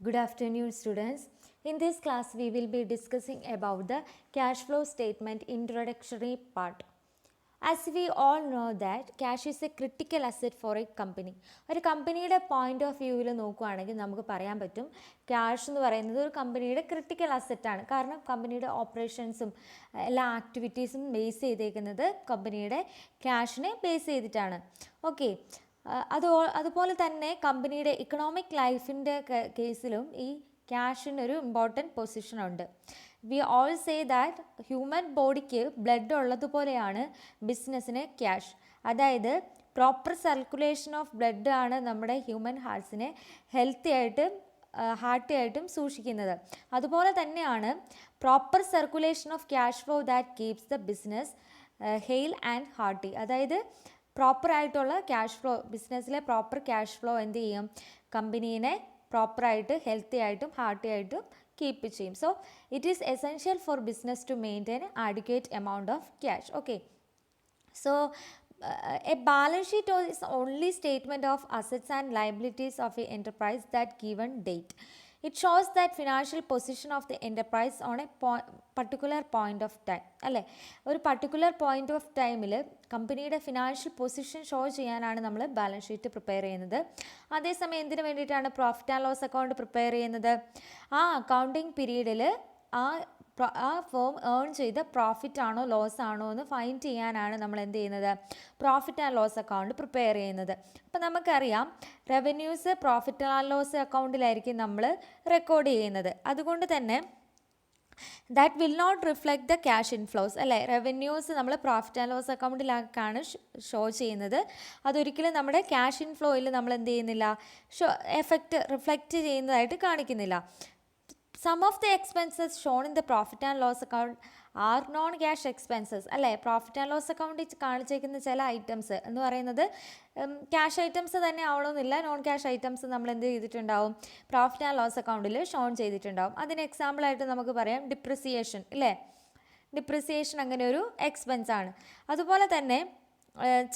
Good afternoon, students. In this class, we will be discussing about the cash flow statement introductory part. As we all know that cash is a critical asset for a company. ഒരു കമ്പനിയുടെ point of വ്യൂവിൽ നോക്കുകയാണെങ്കിൽ നമുക്ക് പറയാൻ പറ്റും cash എന്ന് പറയുന്നത് ഒരു കമ്പനിയുടെ ക്രിട്ടിക്കൽ അസറ്റാണ്. കാരണം കമ്പനിയുടെ ഓപ്പറേഷൻസും എല്ലാ ആക്ടിവിറ്റീസും ബേസ് ചെയ്തേക്കുന്നത് കമ്പനിയുടെ ക്യാഷിനെ ബേസ് ചെയ്തിട്ടാണ്. ഓക്കെ, അതുപോലെ തന്നെ കമ്പനിയുടെ ഇക്കണോമിക് ലൈഫിൻ്റെ കേസിലും ഈ ക്യാഷിനൊരു ഇമ്പോർട്ടൻറ്റ് പൊസിഷനുണ്ട്. We all say that human ബോഡിക്ക് ബ്ലഡ് ഉള്ളതുപോലെയാണ് ബിസിനസ്സിന് ക്യാഷ്. അതായത് പ്രോപ്പർ സർക്കുലേഷൻ ഓഫ് ബ്ലഡ് ആണ് നമ്മുടെ ഹ്യൂമൻ ഹാർട്സിനെ ഹെൽത്തി ആയിട്ടും ഹാർട്ടി ആയിട്ടും സൂക്ഷിക്കുന്നത്. അതുപോലെ തന്നെയാണ് proper circulation of cash flow that keeps the business hale and hearty. അതായത് പ്രോപ്പറായിട്ടുള്ള ക്യാഷ് ഫ്ലോ, ബിസിനസ്സിലെ പ്രോപ്പർ ക്യാഷ് ഫ്ലോ എന്ത് ചെയ്യും, കമ്പനീനെ പ്രോപ്പറായിട്ട് ഹെൽത്തി ആയിട്ടും ഹാർട്ടി ആയിട്ടും കീപ്പ് ചെയ്യും. So it is essential for business to maintain adequate amount of cash. Okay, so a balance sheet is only statement of assets and liabilities of an enterprise that given date. It shows that financial position of the enterprise on a particular point of time. അല്ലേ, ഒരു particular point of ടൈമിൽ കമ്പനിയുടെ financial position show ചെയ്യാനാണ് നമ്മൾ balance sheet prepare ചെയ്യുന്നത്. അതേസമയം എന്തിനു വേണ്ടിയിട്ടാണ് profit and loss account prepare ചെയ്യുന്നത്? ആ അക്കൗണ്ടിങ് പീരീഡിൽ ആ ഫേം ഏൺ ചെയ്ത പ്രോഫിറ്റ് ആണോ ലോസ് ആണോ എന്ന് ഫൈൻഡ് ചെയ്യാനാണ് നമ്മൾ എന്ത് ചെയ്യുന്നത്, profit and loss account prepare ചെയ്യുന്നത്. അപ്പോൾ നമുക്കറിയാം റവന്യൂസ് പ്രോഫിറ്റ് ആൻഡ് ലോസ് അക്കൗണ്ടിലായിരിക്കും നമ്മൾ റെക്കോർഡ് ചെയ്യുന്നത്. അതുകൊണ്ട് തന്നെ that will not reflect the cash inflows. അല്ലേ, റവന്യൂസ് നമ്മൾ പ്രോഫിറ്റ് ആൻഡ് ലോസ് അക്കൗണ്ടിലാണ് ഷോ ചെയ്യുന്നത്. അതൊരിക്കലും നമ്മുടെ ക്യാഷ് ഇൻഫ്ലോയിൽ നമ്മൾ എന്ത് ചെയ്യുന്നില്ല, റിഫ്ലക്റ്റ് ചെയ്യുന്നതായിട്ട് കാണിക്കുന്നില്ല. Some of the expenses shown in the profit and loss account are non-cash expenses. അല്ലേ, പ്രോഫിറ്റ് ആൻഡ് ലോസ് അക്കൗണ്ടിൽ കാണിച്ചേക്കുന്ന ചില ഐറ്റംസ് എന്ന് പറയുന്നത് ക്യാഷ് ഐറ്റംസ് തന്നെ ആവണമെന്നില്ല. നോൺ ക്യാഷ് ഐറ്റംസ് നമ്മൾ എന്ത് ചെയ്തിട്ടുണ്ടാവും, പ്രോഫിറ്റ് ആൻഡ് ലോസ് അക്കൗണ്ടിൽ ഷോൺ ചെയ്തിട്ടുണ്ടാവും. അതിന് എക്സാമ്പിളായിട്ട് നമുക്ക് പറയാം ഡിപ്രിസിയേഷൻ. ഇല്ലേ, ഡിപ്രിസിയേഷൻ അങ്ങനെ ഒരു എക്സ്പെൻസ് ആണ്. അതുപോലെ തന്നെ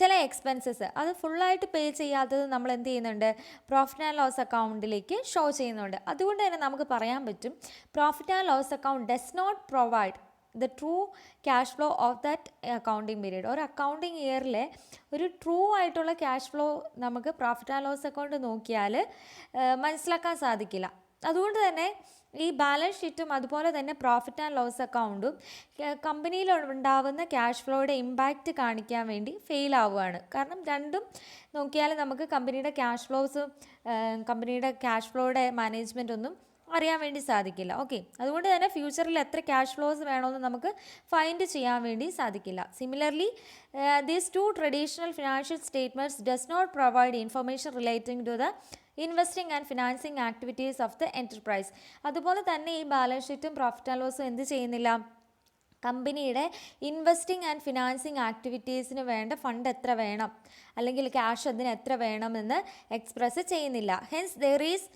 ചില എക്സ്പെൻസസ് അത് ഫുള്ളായിട്ട് പേ ചെയ്യാത്തത് നമ്മൾ എന്ത് ചെയ്യുന്നുണ്ട്, പ്രോഫിറ്റ് ആൻഡ് ലോസ് അക്കൗണ്ടിലേക്ക് ഷോ ചെയ്യുന്നുണ്ട്. അതുകൊണ്ട് തന്നെ നമുക്ക് പറയാൻ പറ്റും profit and loss account does not provide the true cash flow of that accounting period. ഒരു അക്കൗണ്ടിങ് ഇയറിലെ ഒരു ട്രൂ ആയിട്ടുള്ള ക്യാഷ് ഫ്ലോ നമുക്ക് പ്രോഫിറ്റ് ആൻഡ് ലോസ് അക്കൗണ്ട് നോക്കിയാൽ മനസ്സിലാക്കാൻ സാധിക്കില്ല. അതുകൊണ്ട് തന്നെ ഈ ബാലൻസ് ഷീറ്റും അതുപോലെ തന്നെ പ്രോഫിറ്റ് ആൻഡ് ലോസ് അക്കൗണ്ടും കമ്പനിയിൽ ഉണ്ടാവുന്ന ക്യാഷ് ഫ്ലോയുടെ ഇമ്പാക്റ്റ് കാണിക്കാൻ വേണ്ടി ഫെയിൽ ആവുകയാണ്. കാരണം രണ്ടും നോക്കിയാൽ നമുക്ക് കമ്പനിയുടെ ക്യാഷ് ഫ്ലോസും കമ്പനിയുടെ ക്യാഷ് ഫ്ലോയുടെ മാനേജ്മെൻ്റ് ഒന്നും അറിയാൻ വേണ്ടി സാധിക്കില്ല. ഓക്കെ, അതുകൊണ്ട് തന്നെ ഫ്യൂച്ചറിൽ എത്ര ക്യാഷ് ഫ്ലോസ് വേണമെന്ന് നമുക്ക് ഫൈൻഡ് ചെയ്യാൻ വേണ്ടി സാധിക്കില്ല. Similarly these two traditional financial statements does not provide information relating to the investing and financing activities of the enterprise. അതുപോലെ തന്നെ ഈ ബാലൻസ് ഷീറ്റും പ്രോഫിറ്റ് ആൻഡ് ലോസും എന്ത് ചെയ്യുന്നില്ല, കമ്പനിയുടെ ഇൻവെസ്റ്റിംഗ് ആൻഡ് ഫിനാൻസിങ് ആക്ടിവിറ്റീസിന് വേണ്ട ഫണ്ട് എത്ര വേണം അല്ലെങ്കിൽ ക്യാഷ് അതിന് എത്ര വേണമെന്ന് എക്സ്പ്രസ് ചെയ്യുന്നില്ല. Hence there is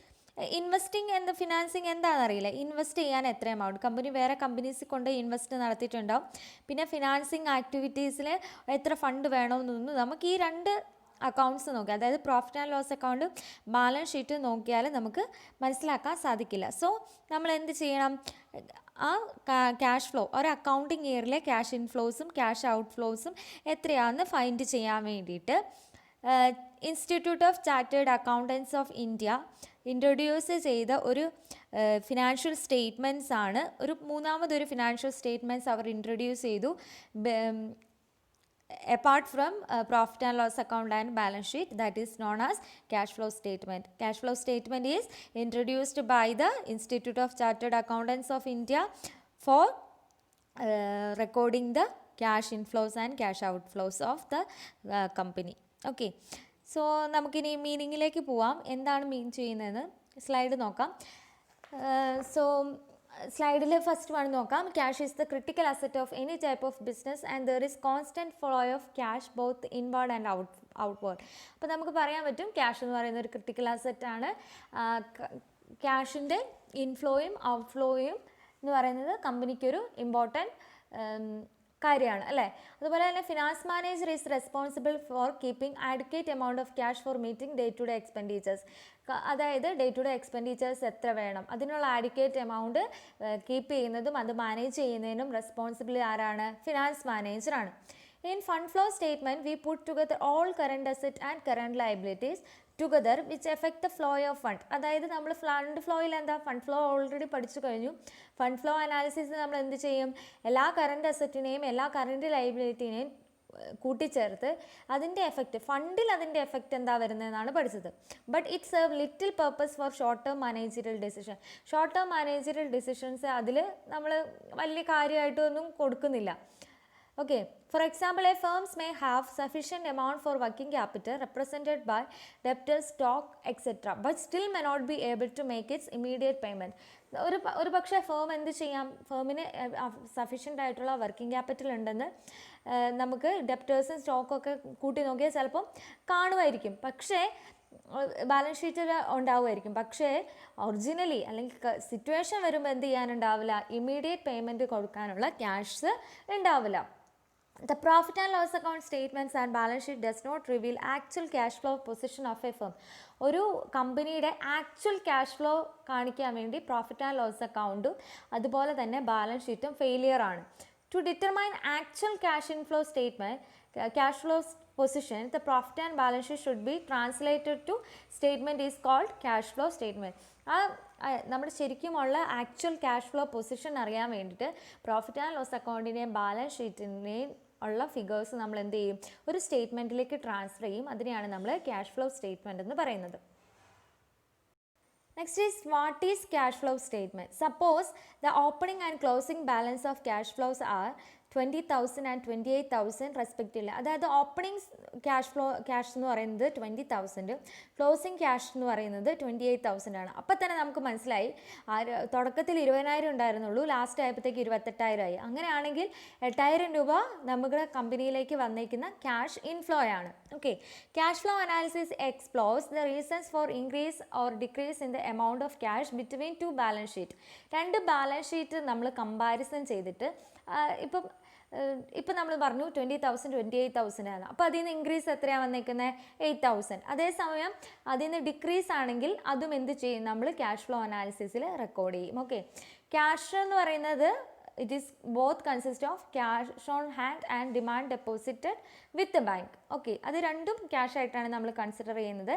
investing and financing എന്താണെന്നറിയില്ല. ഇൻവെസ്റ്റ് ചെയ്യാൻ എത്ര എമൗണ്ട് കമ്പനി വേറെ കമ്പനീസിൽ കൊണ്ട് ഇൻവെസ്റ്റ് നടത്തിയിട്ടുണ്ടാവും. പിന്നെ ഫിനാൻസിങ് ആക്ടിവിറ്റീസിൽ എത്ര ഫണ്ട് വേണമെന്നൊന്നും നമുക്ക് ഈ രണ്ട് അക്കൗണ്ട്സ് നോക്കി, അതായത് profit and loss account balance sheet നോക്കിയാൽ നമുക്ക് മനസ്സിലാക്കാൻ സാധിക്കില്ല. സോ നമ്മൾ എന്ത് ചെയ്യണം, ആ ക്യാഷ് ഫ്ലോ ഒരു അക്കൗണ്ടിങ് ഇയറിലെ ക്യാഷ് ഇൻഫ്ലോസും ക്യാഷ് ഔട്ട് ഫ്ലോസും എത്രയാണെന്ന് ഫൈൻഡ് ചെയ്യാൻ വേണ്ടിയിട്ട് Institute of Chartered Accountants of India introduce ചെയ്ത ഒരു ഫിനാൻഷ്യൽ സ്റ്റേറ്റ്മെൻറ്റ്സ് ആണ്. മൂന്നാമതൊരു ഫിനാൻഷ്യൽ സ്റ്റേറ്റ്മെൻറ്റ്സ് അവർ ഇൻട്രൊഡ്യൂസ് ചെയ്തു apart from profit and loss account and balance sheet, that is known as cash flow statement. Cash flow statement is introduced by the Institute of Chartered Accountants of India for recording the cash inflows and cash outflows of the company. Okay, so നമുക്കിനി മീനിങ്ങിലേക്ക് പോവാം. എന്താണ് മീൻ ചെയ്യുന്നതെന്ന് slide നോക്കാം. സ്ലൈഡിൽ first one നോക്കാം. Cash is the critical asset of any type of business and there is constant flow of cash both inward and outward. അപ്പോൾ നമുക്ക് പറയാൻ പറ്റും ക്യാഷ് എന്ന് പറയുന്ന ഒരു ക്രിട്ടിക്കൽ അസറ്റാണ്. ക്യാഷിൻ്റെ ഇൻഫ്ലോയും ഔട്ട്ഫ്ലോയും എന്ന് പറയുന്നത് കമ്പനിക്കൊരു ഇമ്പോർട്ടൻറ്റ് കാര്യമാണ് അല്ലേ. അതുപോലെ തന്നെ finance manager is responsible for keeping adequate amount of cash for meeting day to day expenditures. അതായത് ഡേ ടു ഡേ എക്സ്പെൻഡിച്ചേഴ്സ് എത്ര വേണം അതിനുള്ള ആഡ്ക്വേറ്റ് എമൗണ്ട് കീപ്പ് ചെയ്യുന്നതും അത് മാനേജ് ചെയ്യുന്നതിനും റെസ്പോൺസിബിൾ ആരാണ്? ഫിനാൻസ് മാനേജറാണ്. In fund flow statement, we put together all current asset and current liabilities together which affect the flow of fund. അതായത് നമ്മൾ ഫണ്ട് ഫ്ലോയിൽ എന്താ, ഫണ്ട് ഫ്ലോ ഓൾറെഡി പഠിച്ചു കഴിഞ്ഞു. ഫണ്ട് ഫ്ലോ അനാലിസിസ് നമ്മൾ എന്ത് ചെയ്യും? എല്ലാ കറണ്ട് അസറ്റിനെയും എല്ലാ കറണ്ട് ലൈബിലിറ്റിനെയും കൂട്ടിച്ചേർത്ത് അതിൻ്റെ എഫക്റ്റ്, ഫണ്ടിൽ അതിൻ്റെ എഫക്റ്റ് എന്താ വരുന്നതെന്നാണ് പഠിച്ചത്. But it serve little purpose for short term managerial decision. Short term managerial decisions അതിൽ നമ്മൾ വലിയ കാര്യമായിട്ടൊന്നും കൊടുക്കുന്നില്ല. Okay, for example, a firms may have sufficient amount for working capital represented by debtors, stock, etc. but still may not be able to make its immediate payment. ഒരു പക്ഷേ firm എന്ത് ചെയ്യാം, ഫേമിന് sufficient ആയിട്ടുള്ള വർക്കിംഗ് ക്യാപിറ്റൽ ഉണ്ടെന്ന് നമുക്ക് ഡെപ്റ്റേഴ്സും സ്റ്റോക്കൊക്കെ കൂട്ടി നോക്കിയാൽ ചിലപ്പം കാണുമായിരിക്കും, പക്ഷേ ബാലൻസ് ഷീറ്റിൽ ഉണ്ടാവുമായിരിക്കും. പക്ഷേ ഒറിജിനലി അല്ലെങ്കിൽ സിറ്റുവേഷൻ വരുമ്പോൾ എന്ത് ചെയ്യാനുണ്ടാവില്ല, ഇമ്മീഡിയറ്റ് പേയ്മെൻറ്റ് കൊടുക്കാനുള്ള ക്യാഷ് ഉണ്ടാവില്ല. The profit and loss account statements and balance sheet does not reveal actual cash flow position of a firm. ഒരു കമ്പനിയുടെ ആക്ച്വൽ ക്യാഷ് ഫ്ലോ കാണിക്കാൻ വേണ്ടി പ്രോഫിറ്റ് ആൻഡ് ലോസ് അക്കൗണ്ടും അതുപോലെ തന്നെ ബാലൻസ് ഷീറ്റും ഫെയിലിയർ ആണ്. To determine actual cash inflow statement, cash flow position, the profit and balance sheet should be translated to statement is called cash flow statement. നമ്മുടെ ശരിക്കുമുള്ള actual cash flow position അറിയാൻ വേണ്ടിയിട്ട് profit and loss അക്കൗണ്ടിൻ്റെയും balance ഷീറ്റിൻ്റെയും ഉള്ള figures നമ്മൾ എന്ത് ചെയ്യും, ഒരു സ്റ്റേറ്റ്മെൻറ്റിലേക്ക് transfer ചെയ്യും. അതിനെയാണ് നമ്മൾ ക്യാഷ് ഫ്ലോ സ്റ്റേറ്റ്മെൻറ്റ് എന്ന് പറയുന്നത്. Next is, what is cash flow statement? Suppose the opening and closing balance of cash flows are 20,000 and 28,000 respectively. അതായത് ഓപ്പണിംഗ് ക്യാഷ് എന്ന് പറയുന്നത് 20,000, ക്ലോസിംഗ് ക്യാഷ് എന്ന് പറയുന്നത് 28,000 ആണ്. അപ്പം തന്നെ നമുക്ക് മനസ്സിലായി തുടക്കത്തിൽ 20,000 ഉണ്ടായിരുന്നുള്ളൂ, ലാസ്റ്റ് ആയപ്പോഴത്തേക്ക് 28,000 ആയി. അങ്ങനെയാണെങ്കിൽ 8,000 രൂപ നമ്മുടെ കമ്പനിയിലേക്ക് വന്നേക്കുന്ന ക്യാഷ് ഇൻഫ്ലോ ആണ്. Okay, cash flow analysis explores the reasons for increase or decrease in the amount of cash between two balance sheet. രണ്ട് ബാലൻസ് ഷീറ്റ് നമ്മൾ കമ്പാരിസൺ ചെയ്തിട്ട് ഇപ്പം നമ്മൾ പറഞ്ഞു 20,000 28,000 ആണ്. അപ്പോൾ അതിൽ നിന്ന് ഇൻക്രീസ് എത്രയാണ് വന്നേക്കുന്നത്, 8,000. അതേസമയം അതിൽ നിന്ന് ഡിക്രീസ് ആണെങ്കിൽ അതും എന്ത് ചെയ്യും, നമ്മൾ ക്യാഷ് ഫ്ലോ അനാലിസിസിൽ റെക്കോർഡ് ചെയ്യും. ഓക്കെ, ക്യാഷ് എന്ന് പറയുന്നത് it is both consist of cash on hand and demand deposited with bank. Okay, അത് രണ്ടും ക്യാഷ് ആയിട്ടാണ് നമ്മൾ കൺസിഡർ ചെയ്യുന്നത്.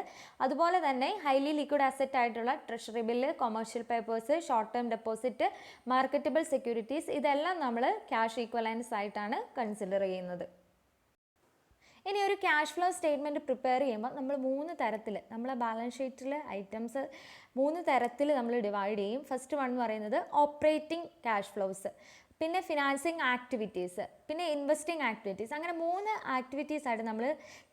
അതുപോലെ തന്നെ ഹൈലി ലിക്വിഡ് അസറ്റ് ആയിട്ടുള്ള treasury bill, commercial papers, short term deposit, marketable securities, ഇതെല്ലാം നമ്മൾ ക്യാഷ് ഈക്വലൻസ് ആയിട്ടാണ് കൺസിഡർ ചെയ്യുന്നത്. ഇനി ഒരു ക്യാഷ് ഫ്ലോ സ്റ്റേറ്റ്മെൻറ്റ് പ്രിപ്പയർ ചെയ്യുമ്പോൾ നമ്മൾ 3 തരത്തിൽ, നമ്മളെ ബാലൻസ് ഷീറ്റിൽ ഐറ്റംസ് 3 തരത്തിൽ നമ്മൾ ഡിവൈഡ് ചെയ്യും. ഫസ്റ്റ് വൺ എന്ന് പറയുന്നത് ഓപ്പറേറ്റിംഗ് ക്യാഷ് ഫ്ലോസ്, പിന്നെ ഫിനാൻസിങ് ആക്ടിവിറ്റീസ്, പിന്നെ ഇൻവെസ്റ്റിംഗ് ആക്ടിവിറ്റീസ്. അങ്ങനെ 3 ആക്ടിവിറ്റീസ് ആയിട്ട് നമ്മൾ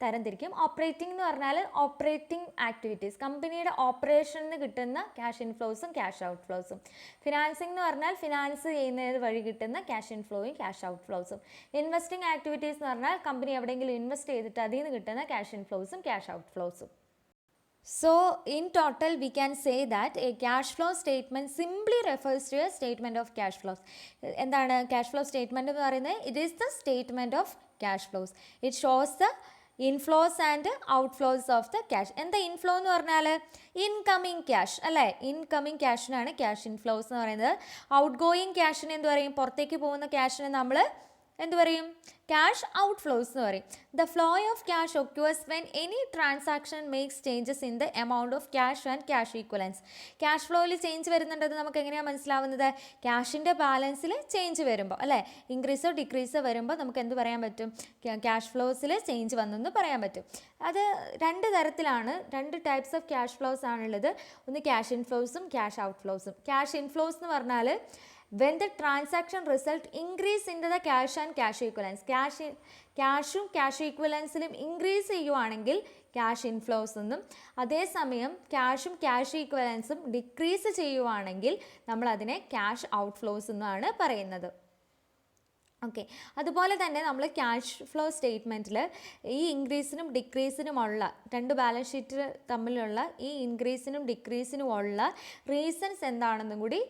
തരംതിരിക്കും. ഓപ്പറേറ്റിംഗ് എന്ന് പറഞ്ഞാൽ ഓപ്പറേറ്റിംഗ് ആക്ടിവിറ്റീസ്, കമ്പനിയുടെ ഓപ്പറേഷനിൽ നിന്ന് കിട്ടുന്ന ക്യാഷ് ഇൻഫ്ലോസും ക്യാഷ് ഔട്ട് ഫ്ലോസും. ഫിനാൻസിംഗ് എന്ന് പറഞ്ഞാൽ ഫിനാൻസ് ചെയ്യുന്നത് വഴി കിട്ടുന്ന ക്യാഷ് ഇൻഫ്ലോയും ക്യാഷ് ഔട്ട് ഫ്ലോസും. ഇൻവെസ്റ്റിംഗ് ആക്ടിവിറ്റീസ് എന്ന് പറഞ്ഞാൽ കമ്പനി എവിടെയെങ്കിലും ഇൻവെസ്റ്റ് ചെയ്തിട്ട് അതിൽ നിന്ന് കിട്ടുന്ന ക്യാഷ് ഇൻഫ്ലോസും ക്യാഷ് ഔട്ട് ഫ്ലോസും. So in total we can say that a cash flow statement simply refers to a statement of cash flows. എന്താണ് cash flow statement എന്ന് പറയുന്നത്? It is the statement of cash flows. It shows the inflows and outflows of the cash. എന്താ inflow എന്ന് പറഞ്ഞാൽ incoming cash അല്ലേ, incoming ക്യാഷിനാണ് cash inflows എന്ന് പറയുന്നത്. Out going ക്യാഷിന് എന്ത് പറയും, പുറത്തേക്ക് പോകുന്ന ക്യാഷിന് നമ്മൾ എന്ത് പറയും, ക്യാഷ് ഔട്ട് ഫ്ലോസ് എന്ന് പറയും. The flow of cash occurs when any transaction makes changes in the amount of cash and cash equivalence. Cash ഫ്ലോയിൽ ചേഞ്ച് വരുന്നുണ്ടെന്ന് നമുക്ക് എങ്ങനെയാണ് മനസ്സിലാവുന്നത്, ക്യാഷിൻ്റെ ബാലൻസിൽ ചേഞ്ച് വരുമ്പോൾ അല്ലേ, ഇൻക്രീസോ ഡിക്രീസോ വരുമ്പോൾ നമുക്ക് എന്ത് പറയാൻ പറ്റും, ക്യാഷ് ഫ്ലോസിൽ ചേഞ്ച് വന്നെന്ന് പറയാൻ പറ്റും. അത് 2 തരത്തിലാണ്, 2 ടൈപ്സ് ഓഫ് ക്യാഷ് ഫ്ലോസ് ആണുള്ളത്. ഒന്ന് ക്യാഷ് ഇൻഫ്ലോസും ക്യാഷ് ഔട്ട് ഫ്ലോസും. ക്യാഷ് ഇൻഫ്ലോസ് എന്ന് പറഞ്ഞാൽ when the transaction result increase into the cash and cash equivalents, ക്യാഷും ക്യാഷ് ഈക്വലൻസിലും ഇൻക്രീസ് ചെയ്യുവാണെങ്കിൽ ക്യാഷ് ഇൻഫ്ലോസ് എന്നും, അതേസമയം ക്യാഷും ക്യാഷ് ഈക്വലൻസും ഡിക്രീസ് ചെയ്യുവാണെങ്കിൽ നമ്മൾ അതിനെ ക്യാഷ് ഔട്ട് ഫ്ലോസ് എന്നാണ് പറയുന്നത്. ഓക്കെ, അതുപോലെ തന്നെ നമ്മൾ ക്യാഷ് ഫ്ലോ സ്റ്റേറ്റ്മെൻറ്റിൽ ഈ ഇൻക്രീസിനും ഡിക്രീസിനുമുള്ള 2 ബാലൻസ് ഷീറ്റ് തമ്മിലുള്ള ഈ ഇൻക്രീസിനും ഡിക്രീസിനുമുള്ള റീസൺസ് എന്താണെന്നും കൂടി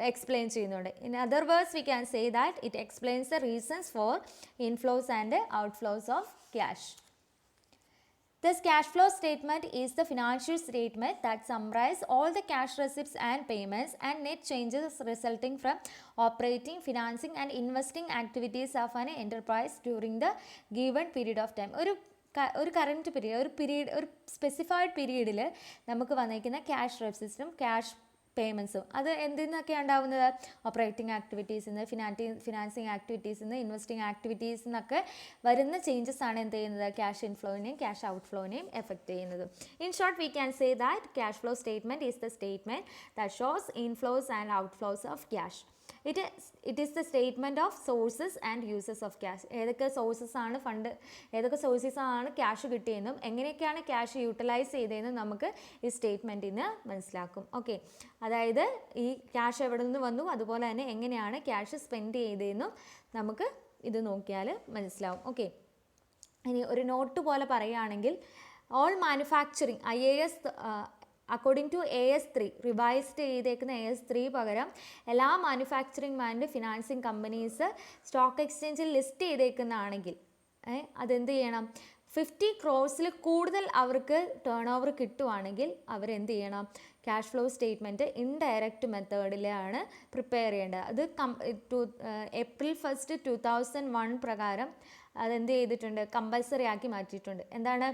എക്സ്പ്ലെയിൻ ചെയ്യുന്നുണ്ട്. In other words we can say that it explains the reasons four inflows and outflows of cash. This cash flow statement is the financial statement that summarizes all the cash receipts and payments and net changes resulting from operating, financing and investing activities of an enterprise during the given period of time. ഒരു current period ഒരു specified പീരീഡിൽ നമുക്ക് വന്നിരിക്കുന്ന cash റെസിപ്റ്റും cash പേയ്മെൻറ്റ്സും അത് എന്തിനൊക്കെയാണ് ഉണ്ടാവുന്നത്? Operating ആക്ടിവിറ്റീസിൽ നിന്ന്, financing ആക്ടിവിറ്റീസിൽ നിന്ന്, investing ആക്ടിവിറ്റീസിൽ നിന്നൊക്കെ വരുന്ന ചേഞ്ചസ് ആണ് എന്ത് ചെയ്യുന്നത്? ക്യാഷ് ഇൻഫ്ലോനെയും ക്യാഷ് ഔട്ട്ഫ്ലോനെയും എഫക്റ്റ് ചെയ്യുന്നത്. In short we can say that cash flow statement is the statement that shows inflows and outflows of cash. It is the statement of sources and uses of cash. ഏതൊക്കെ sources ആണ് fund, ഏതൊക്കെ sources ആണ് cash കിട്ടിയെന്നും എങ്ങനെയൊക്കെയാണ് cash utilise ചെയ്തതെന്നും നമുക്ക് ഈ സ്റ്റേറ്റ്മെൻറ്റിൽ നിന്ന് മനസ്സിലാക്കും. ഓക്കെ, അതായത് ഈ ക്യാഷ് എവിടെ നിന്ന് വന്നു, അതുപോലെ തന്നെ എങ്ങനെയാണ് ക്യാഷ് സ്പെൻഡ് ചെയ്തതെന്നും നമുക്ക് ഇത് നോക്കിയാൽ മനസ്സിലാവും. ഓക്കെ, ഇനി ഒരു നോട്ട് പോലെ പറയുകയാണെങ്കിൽ all manufacturing according to AS3 revised ചെയ്തേക്കുന്ന AS3 പകരം എല്ലാ manufacturing and financing companies stock എക്സ്ചേഞ്ചിൽ ലിസ്റ്റ് ചെയ്തേക്കുന്നതാണെങ്കിൽ അതെന്ത് ചെയ്യണം? 50 crores കൂടുതൽ അവർക്ക് ടേൺ ഓവർ കിട്ടുവാണെങ്കിൽ അവരെന്ത് ചെയ്യണം? ക്യാഷ് ഫ്ലോ സ്റ്റേറ്റ്മെൻറ്റ് ഇൻഡയറക്റ്റ് മെത്തേഡിലാണ് പ്രിപ്പയർ ചെയ്യേണ്ടത്. അത് April 1, 2001 പ്രകാരം അതെന്ത് ചെയ്തിട്ടുണ്ട്? കമ്പൽസറി ആക്കി മാറ്റിയിട്ടുണ്ട്. എന്താണ്?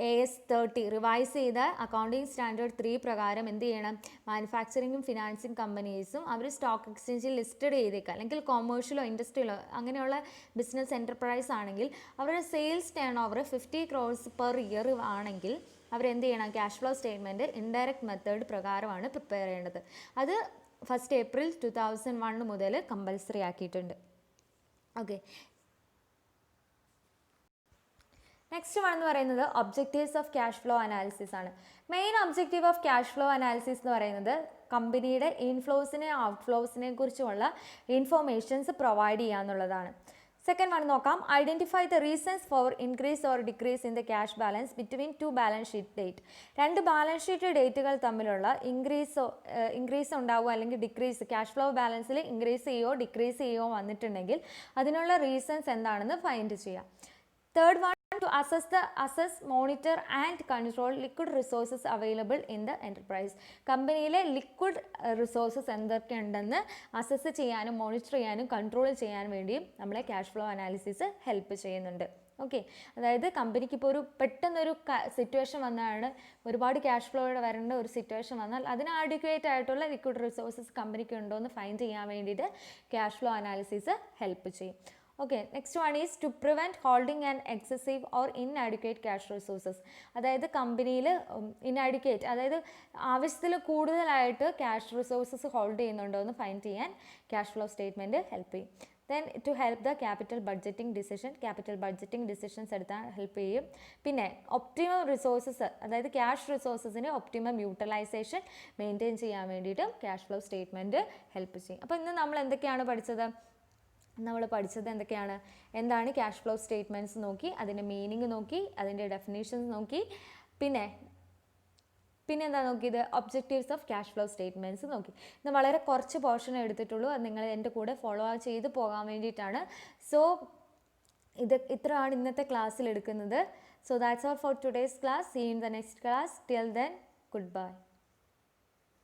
AS30 റിവൈസ് ചെയ്ത അക്കൗണ്ടിങ് സ്റ്റാൻഡേർഡ് 3 പ്രകാരം എന്ത് ചെയ്യണം? മാനുഫാക്ചറിങ്ങും ഫിനാൻസിങ് കമ്പനീസും അവർ സ്റ്റോക്ക് എക്സ്ചേഞ്ചിൽ ലിസ്റ്റഡ് ചെയ്തേക്കുക, അല്ലെങ്കിൽ കൊമേഴ്ഷ്യലോ ഇൻഡസ്ട്രിയലോ അങ്ങനെയുള്ള ബിസിനസ് എൻ്റർപ്രൈസ് ആണെങ്കിൽ അവരുടെ sales turn over 50 crores per year ആണെങ്കിൽ അവരെന്ത് ചെയ്യണം? Cash flow statement indirect method പ്രകാരമാണ് പ്രിപ്പയർ ചെയ്യേണ്ടത്. അത് 1 April 2001 മുതൽ കമ്പൽസറി ആക്കിയിട്ടുണ്ട്. ഓക്കെ, നെക്സ്റ്റ് വൺ എന്ന് പറയുന്നത് objectives of cash flow analysis ആണ്. Main objective of cash flow analysis എന്ന് പറയുന്നത് കമ്പനിയുടെ ഇൻഫ്ലോസിനെ ഔട്ട്ഫ്ലോസിനെ കുറിച്ചുള്ള ഇൻഫോർമേഷൻസ് പ്രൊവൈഡ് ചെയ്യുക എന്നുള്ളതാണ്. സെക്കൻഡ് വൺ നോക്കാം. Identify the reasons for increase or decrease in the cash balance between 2 balance sheet date. 2 balance sheet ഡേറ്റുകൾ തമ്മിലുള്ള ഇൻക്രീസ് ഉണ്ടാവുക അല്ലെങ്കിൽ ഡിക്രീസ്, ക്യാഷ് ഫ്ലോ ബാലൻസിൽ ഇൻക്രീസ് ചെയ്യുകയോ ഡിക്രീസ് ചെയ്യുകയോ വന്നിട്ടുണ്ടെങ്കിൽ അതിനുള്ള റീസൺസ് എന്താണെന്ന് ഫൈൻഡ് ചെയ്യാം. Third one, to assess, monitor and control liquid resources available in the enterprise. കമ്പനിയിലെ ലിക്വിഡ് റിസോഴ്സസ് എന്തൊക്കെയുണ്ടെന്ന് അസസ് ചെയ്യാനും മോണിറ്റർ ചെയ്യാനും കൺട്രോൾ ചെയ്യാൻ വേണ്ടിയും നമ്മളെ ക്യാഷ് ഫ്ലോ അനാലിസിസ് ഹെൽപ്പ് ചെയ്യുന്നുണ്ട്. ഓക്കെ, അതായത് കമ്പനിക്ക് ഇപ്പോൾ പെട്ടെന്നൊരു സിറ്റുവേഷൻ വന്നാണ്, ഒരുപാട് ക്യാഷ് ഫ്ലോയുടെ വരേണ്ട ഒരു സിറ്റുവേഷൻ വന്നാൽ അതിന് അഡിക്വേറ്റ് ആയിട്ടുള്ള ലിക്വിഡ് റിസോഴ്സസ് കമ്പനിക്ക് ഉണ്ടോ എന്ന് ഫൈൻഡ് ചെയ്യാൻ വേണ്ടിയിട്ട് ക്യാഷ് ഫ്ലോ അനാലിസിസ് ഹെൽപ്പ് ചെയ്യും. Okay, next one is to prevent holding and excessive or inadequate cash resources. അതായത് കമ്പനിയിൽ ഇൻഅഡിക്വേറ്റ്, അതായത് ആവശ്യത്തിൽ കൂടുതലായിട്ട് ക്യാഷ് റിസോഴ്സസ് ഹോൾഡ് ചെയ്യുന്നുണ്ടോ എന്ന് ഫൈൻഡ് ചെയ്യാൻ ക്യാഷ് ഫ്ലോ സ്റ്റേറ്റ്മെൻറ്റ് ഹെൽപ്പ് ചെയ്യും. Then to help the capital budgeting decisions എടുത്താൽ ഹെൽപ്പ് ചെയ്യും. പിന്നെ ഒപ്റ്റിമം റിസോഴ്സസ്, അതായത് ക്യാഷ് റിസോഴ്സസിന് ഒപ്റ്റിമം യൂട്ടിലൈസേഷൻ മെയിൻറ്റെയിൻ ചെയ്യാൻ വേണ്ടിയിട്ട് ക്യാഷ് ഫ്ലോ സ്റ്റേറ്റ്മെൻറ്റ് ഹെൽപ്പ് ചെയ്യും. അപ്പോൾ ഇന്ന് നമ്മൾ എന്തൊക്കെയാണ് പഠിച്ചത്? എന്താണ് ക്യാഷ് ഫ്ലോ സ്റ്റേറ്റ്മെൻറ്റ്സ് നോക്കി, അതിൻ്റെ മീനിങ് നോക്കി, അതിൻ്റെ ഡെഫിനേഷൻസ് നോക്കി, പിന്നെ എന്താ നോക്കിയത്? Objectives of cash flow statements നോക്കി. ഇന്ന് വളരെ കുറച്ച് പോർഷൻ എടുത്തിട്ടുള്ളൂ, അത് നിങ്ങൾ എൻ്റെ കൂടെ ഫോളോ ചെയ്ത് പോകാൻ വേണ്ടിയിട്ടാണ്. സോ ഇത്രയാണ് ഇന്നത്തെ ക്ലാസ്സിൽ എടുക്കുന്നത്. So that's all for today's class. See in the next class. Till then, good bye.